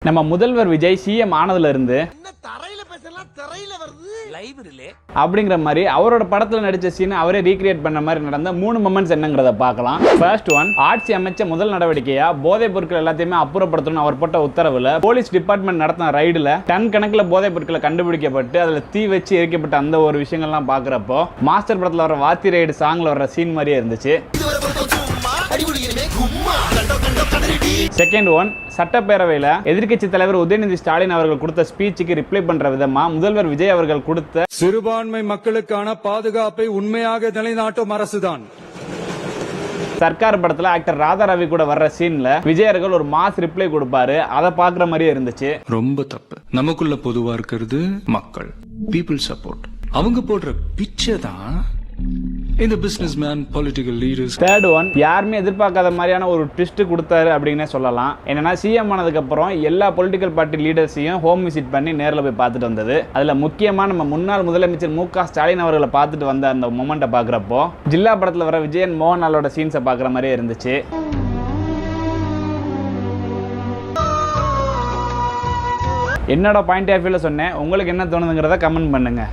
நம்ம முதல்வர் விஜய் சிஎம் ஆனதுல இருந்து அப்படிங்கிற மாதிரி அவரோட படத்துல நடிச்ச சீன் அவரே ரீக்ரியேட் பண்ண மாதிரி நடந்த 3 மொமெண்ட்ஸ் என்னங்கிறத பார்க்கலாம். ஃபர்ஸ்ட் ஒன், ஆட்சி அமைச்ச முதல் நடவடிக்கையா போதைப் பொருட்கள் எல்லாத்தையுமே அப்புறப்படுத்தணும் அவர் போட்ட உத்தரவுல போலீஸ் டிபார்ட்மெண்ட் நடத்தின ரைடுல டன் கணக்கில் போதைப் பொருட்களை கண்டுபிடிக்கப்பட்டு அதுல தீ வச்சு எரிக்கப்பட்ட அந்த ஒரு விஷயங்கள்லாம் பாக்குறப்போ மாஸ்டர் படத்துல வர வாத்தி ரைடு சாங்ல வர சீன் மாதிரியே இருந்துச்சு. செகண்ட் ஒன், சட்டப்பேரவையில் எதிர்க்கட்சி தலைவர் உதயநிதி ஸ்டாலின் அவர்கள் கொடுத்த ஸ்பீச்சுக்கு ரிப்ளை பண்ற விதமா முதல்வர் விஜய் அவர்கள் கொடுத்த சிறுபான்மை மக்களுக்கான பாதுகாப்பை உண்மையாக நிலைநாட்டும் அரசுதான். சர்க்கார் படத்துல ஆக்டர் ராதா ரவி கூட வர்ற சீன்ல விஜய் அவர்கள் ஒரு மாஸ் ரிப்ளை கொடுப்பாரு, அதை பாக்குற மாதிரியே இருந்துச்சு. ரொம்ப தப்பு. நமக்குள்ள பொதுவா இருக்கிறது மக்கள், பீப்புள் சப்போர்ட். அவங்க போடுற பிச்சை தான் இந்த businessman political leaders. Third one, யாருமே எதிர்பார்க்காத மாதிரியான ஒரு ட்விஸ்ட் கொடுத்தாரு அப்படின்னே சொல்லலாம். என்னன்னா சிஎம் ஆனதுக்கு அப்புறம் எல்லா பொலிட்டிக்கல் பார்ட்டி லீடர்ஸையும் ஹோம் விசிட் பண்ணி நேரில் போய் பார்த்துட்டு வந்தது. அதுல முக்கியமா நம்ம முன்னாள் முதலமைச்சர் மு.க. ஸ்டாலின் அவர்களை பார்த்துட்டு வந்த அந்த மொமெண்ட்டை பாக்குறப்போ ஜில்லா படத்துல வர விஜயன் மோகன்லாலோட சீன்ஸை பாக்குற மாதிரியே இருந்துச்சு. என்னோட பாயிண்ட் ஆஃப் வியூல சொன்னேன், உங்களுக்கு என்ன தோணுதுங்கிறத கமெண்ட் பண்ணுங்க.